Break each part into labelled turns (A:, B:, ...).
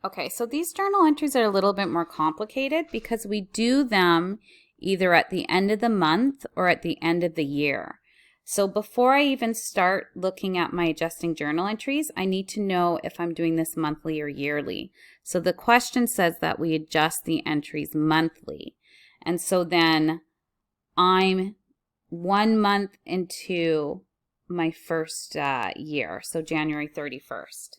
A: Okay, so these journal entries are a little bit more complicated because we do them either at the end of the month or at the end of the year. So before I even start looking at my adjusting journal entries, I need to know if I'm doing this monthly or yearly. So the question says that we adjust the entries monthly. And so then I'm 1 month into my first year, so January 31st.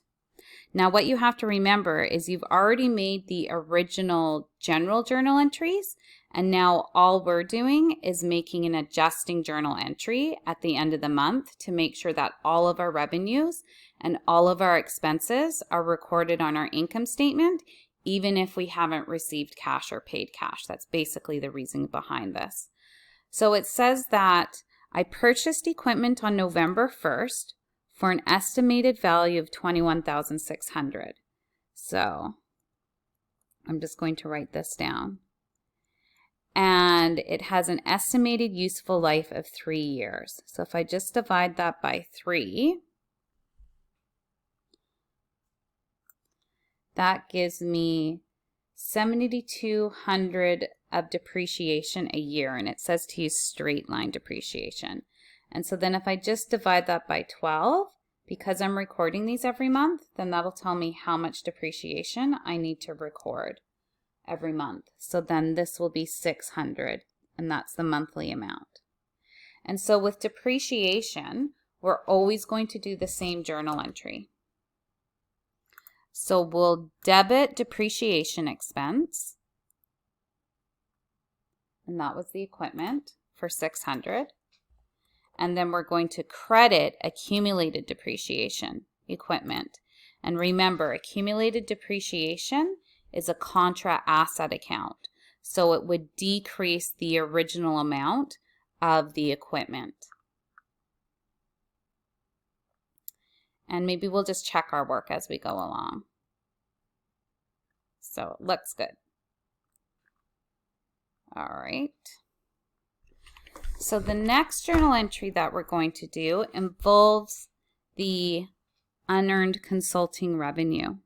A: Now what you have to remember is you've already made the original general journal entries, and now all we're doing is making an adjusting journal entry at the end of the month to make sure that all of our revenues and all of our expenses are recorded on our income statement, even if we haven't received cash or paid cash. That's basically the reason behind this. So it says that I purchased equipment on November 1st for an estimated value of $21,600. So I'm just going to write this down. And it has an estimated useful life of 3 years. So if I just divide that by 3, that gives me $7,200 of depreciation a year, and it says to use straight line depreciation. And so then if I just divide that by 12, because I'm recording these every month, then that'll tell me how much depreciation I need to record every month. So then this will be $600, and that's the monthly amount. And so with depreciation, we're always going to do the same journal entry. So we'll debit depreciation expense, and that was the equipment for $600. And then we're going to credit accumulated depreciation equipment. And remember, accumulated depreciation is a contra asset account. So it would decrease the original amount of the equipment. And maybe we'll just check our work as we go along. So it looks good. All right. So the next journal entry that we're going to do involves the unearned consulting revenue.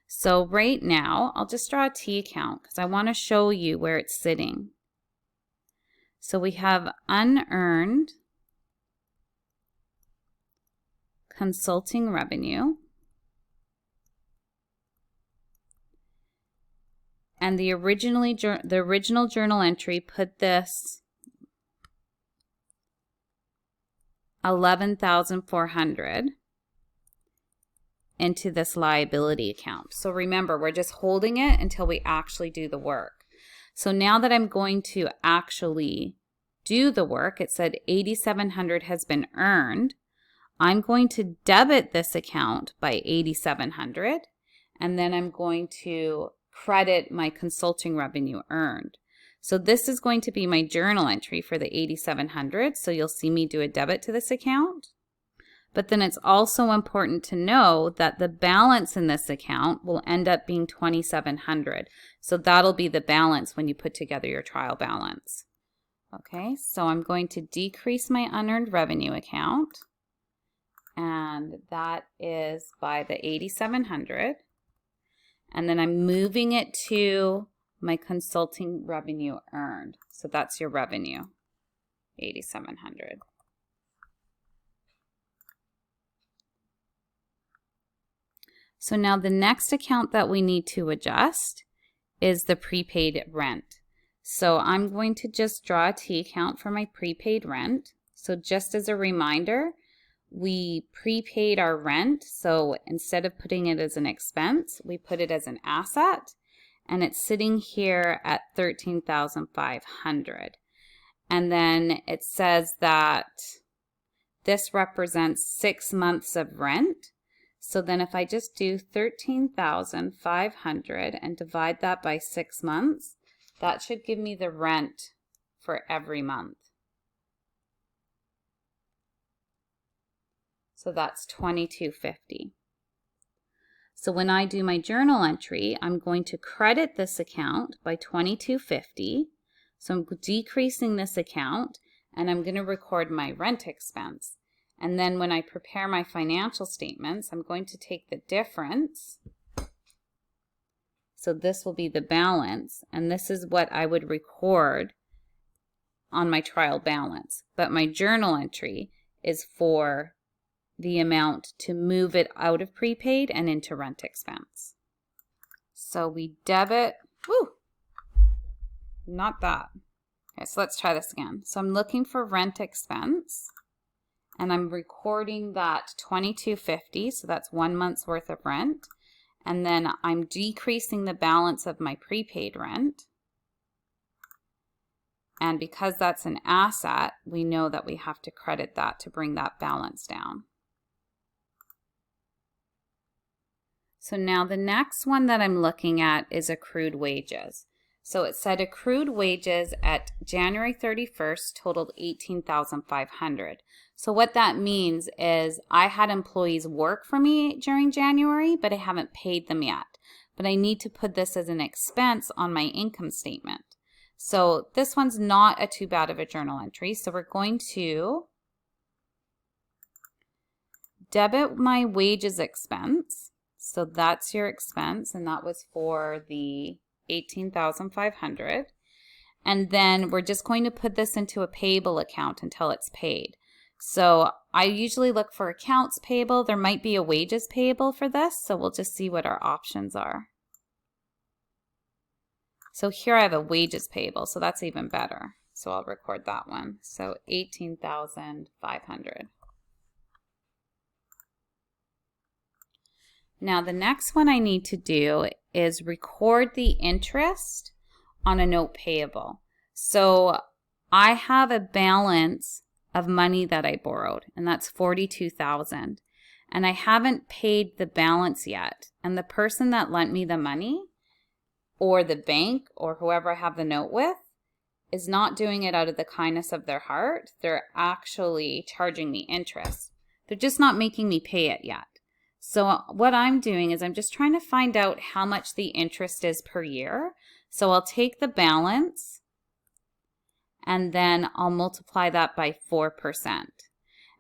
A: So right now, I'll just draw a T account because I want to show you where it's sitting. So we have unearned consulting revenue. And the original journal entry put this $11,400 into this liability account. So remember, we're just holding it until we actually do the work. So now that I'm going to actually do the work, it said $8,700 has been earned. I'm going to debit this account by $8,700, and then I'm going to credit my consulting revenue earned. So this is going to be my journal entry for the $8,700. So you'll see me do a debit to this account. But then it's also important to know that the balance in this account will end up being $2,700. So that'll be the balance when you put together your trial balance. Okay, so I'm going to decrease my unearned revenue account. And that is by the $8,700. And then I'm moving it to my consulting revenue earned. So that's your revenue, $8,700. So now the next account that we need to adjust is the prepaid rent. So I'm going to just draw a T account for my prepaid rent. So just as a reminder, we prepaid our rent, so instead of putting it as an expense, we put it as an asset, and it's sitting here at $13,500. And then it says that this represents 6 months of rent. So then if I just do $13,500 and divide that by 6 months, that should give me the rent for every month. So that's $2,250. So when I do my journal entry, I'm going to credit this account by $2,250. So I'm decreasing this account, and I'm going to record my rent expense. And then when I prepare my financial statements, I'm going to take the difference So this will be the balance, and this is what I would record on my trial balance. But my journal entry is for the amount to move it out of prepaid and into rent expense. So we debit, not that. Okay, so let's try this again. So I'm looking for rent expense, and I'm recording that $22.50, so that's 1 month's worth of rent. And then I'm decreasing the balance of my prepaid rent. And because that's an asset, we know that we have to credit that to bring that balance down. So now the next one that I'm looking at is accrued wages. So it said accrued wages at January 31st totaled $18,500. So what that means is I had employees work for me during January, but I haven't paid them yet. But I need to put this as an expense on my income statement. So this one's not a too bad of a journal entry. So we're going to debit my wages expense. So that's your expense, and that was for the $18,500. And then we're just going to put this into a payable account until it's paid. So I usually look for accounts payable. There might be a wages payable for this, so we'll just see what our options are. So here I have a wages payable, so that's even better. So I'll record that one. So $18,500. Now the next one I need to do is record the interest on a note payable. So I have a balance of money that I borrowed, and that's $42,000. And I haven't paid the balance yet. And the person that lent me the money, or the bank, or whoever I have the note with, is not doing it out of the kindness of their heart. They're actually charging me interest. They're just not making me pay it yet. So what I'm doing is I'm just trying to find out how much the interest is per year. So I'll take the balance and then I'll multiply that by 4%.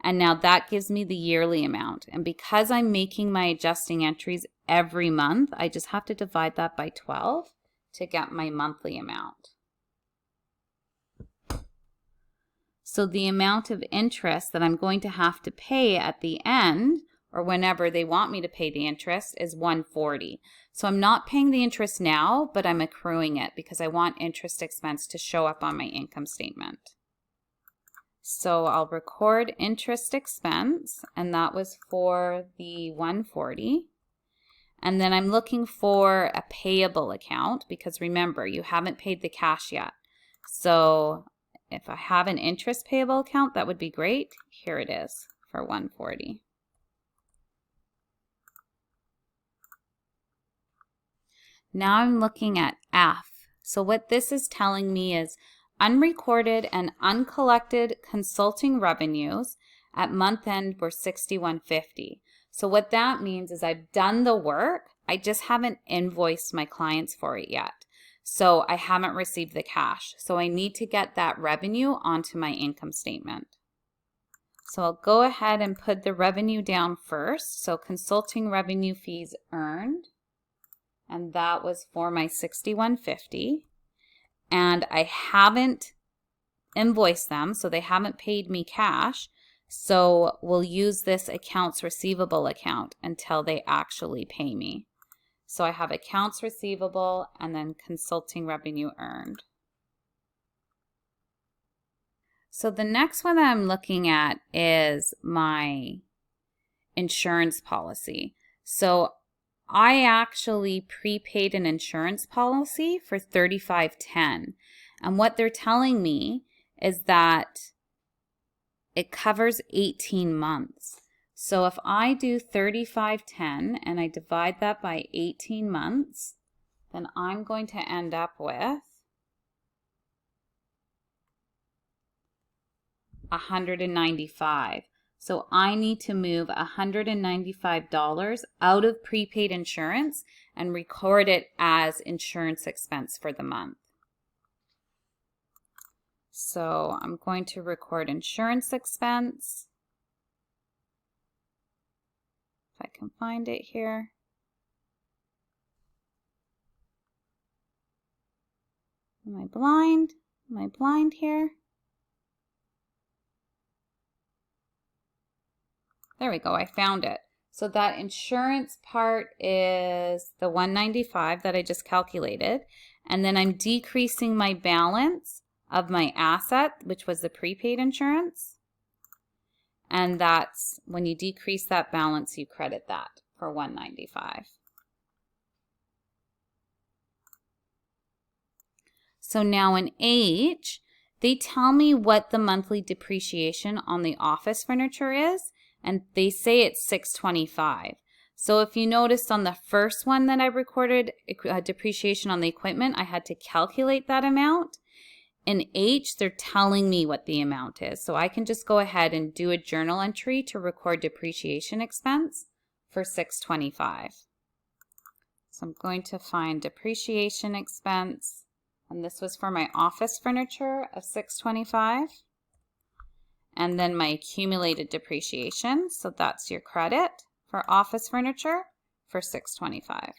A: And now that gives me the yearly amount. And because I'm making my adjusting entries every month, I just have to divide that by 12 to get my monthly amount. So the amount of interest that I'm going to have to pay at the end, or whenever they want me to pay the interest, is $140. So I'm not paying the interest now, but I'm accruing it because I want interest expense to show up on my income statement. So I'll record interest expense, and that was for the $140. And then I'm looking for a payable account because remember, you haven't paid the cash yet. So if I have an interest payable account, that would be great. Here it is for $140. Now I'm looking at F. So what this is telling me is unrecorded and uncollected consulting revenues at month end were $61.50. So what that means is I've done the work, I just haven't invoiced my clients for it yet. So I haven't received the cash. So I need to get that revenue onto my income statement. So I'll go ahead and put the revenue down first. So consulting revenue fees earned, and that was for my $61.50. And I haven't invoiced them, so they haven't paid me cash. So we'll use this accounts receivable account until they actually pay me. So I have accounts receivable and then consulting revenue earned. So the next one that I'm looking at is my insurance policy. So I actually prepaid an insurance policy for $35.10. And what they're telling me is that it covers 18 months. So if I do $35.10 and I divide that by 18 months, then I'm going to end up with $195. So I need to move $195 out of prepaid insurance and record it as insurance expense for the month. So I'm going to record insurance expense. If I can find it here. Am I blind? Am I blind here? There we go, I found it. So that insurance part is the $195 that I just calculated. And then I'm decreasing my balance of my asset, which was the prepaid insurance. And that's when you decrease that balance, you credit that for $195. So now in H, they tell me what the monthly depreciation on the office furniture is, and they say it's $625. So if you noticed on the first one that I recorded depreciation on the equipment, I had to calculate that amount. In H, they're telling me what the amount is. So I can just go ahead and do a journal entry to record depreciation expense for $625. So I'm going to find depreciation expense. And this was for my office furniture of $625. And then my accumulated depreciation, so that's your credit for office furniture for $625.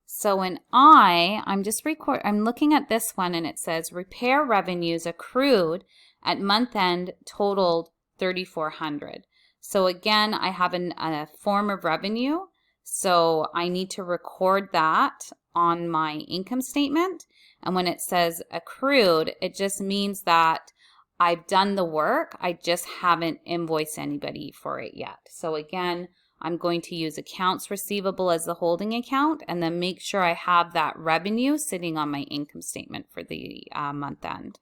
A: So in I'm looking at this one and it says repair revenues accrued at month end totaled $3,400. So again, I have a form of revenue, so I need to record that on my income statement. And when it says accrued, it just means that I've done the work, I just haven't invoiced anybody for it yet. So again, I'm going to use accounts receivable as the holding account and then make sure I have that revenue sitting on my income statement for the month end.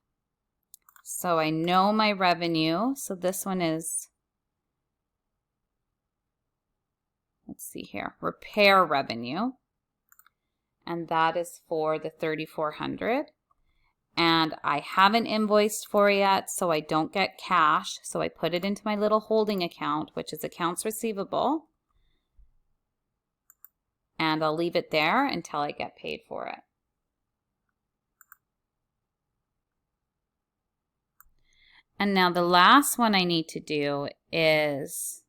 A: So I know my revenue, so this one is, let's see here, repair revenue, and that is for the $3,400. And I haven't invoiced for it yet, so I don't get cash. So I put it into my little holding account, which is accounts receivable, and I'll leave it there until I get paid for it. And now the last one I need to do is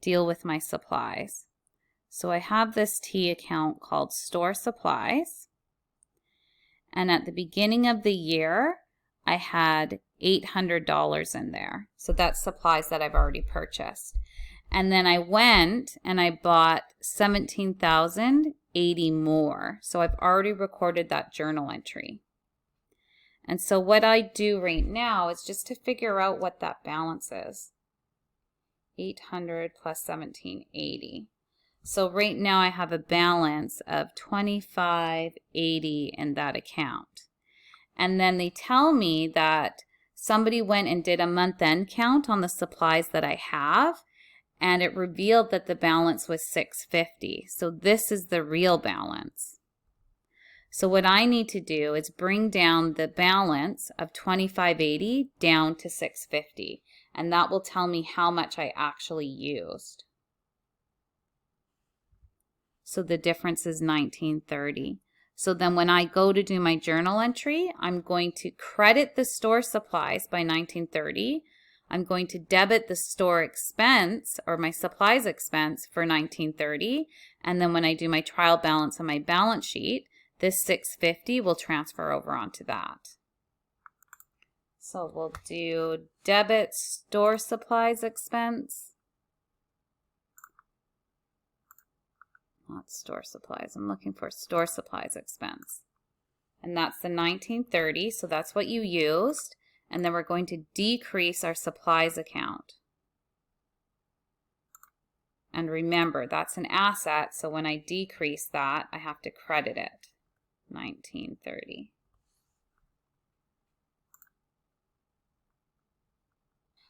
A: deal with my supplies. So I have this T account called store supplies. And at the beginning of the year, I had $800 in there. So that's supplies that I've already purchased. And then I went and I bought $17,080 more. So I've already recorded that journal entry. And so what I do right now is just to figure out what that balance is. 800 plus 1780. So right now I have a balance of 2580 in that account. And then they tell me that somebody went and did a month-end count on the supplies that I have, and it revealed that the balance was 650. So this is the real balance. So what I need to do is bring down the balance of 2580 down to 650, and that will tell me how much I actually used. So the difference is 1930. So then when I go to do my journal entry, I'm going to credit the store supplies by 1930. I'm going to debit the store expense or my supplies expense for 1930. And then when I do my trial balance on my balance sheet, this 650 will transfer over onto that. So we'll do debit store supplies expense. Not store supplies. I'm looking for store supplies expense. And that's the 1930, so that's what you used. And then we're going to decrease our supplies account. And remember, that's an asset, so when I decrease that, I have to credit it. 1930.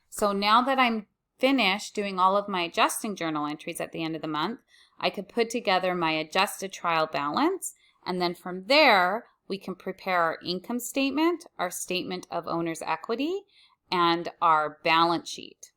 A: So now that I'm finished doing all of my adjusting journal entries at the end of the month, I could put together my adjusted trial balance, and then from there we can prepare our income statement, our statement of owner's equity, and our balance sheet.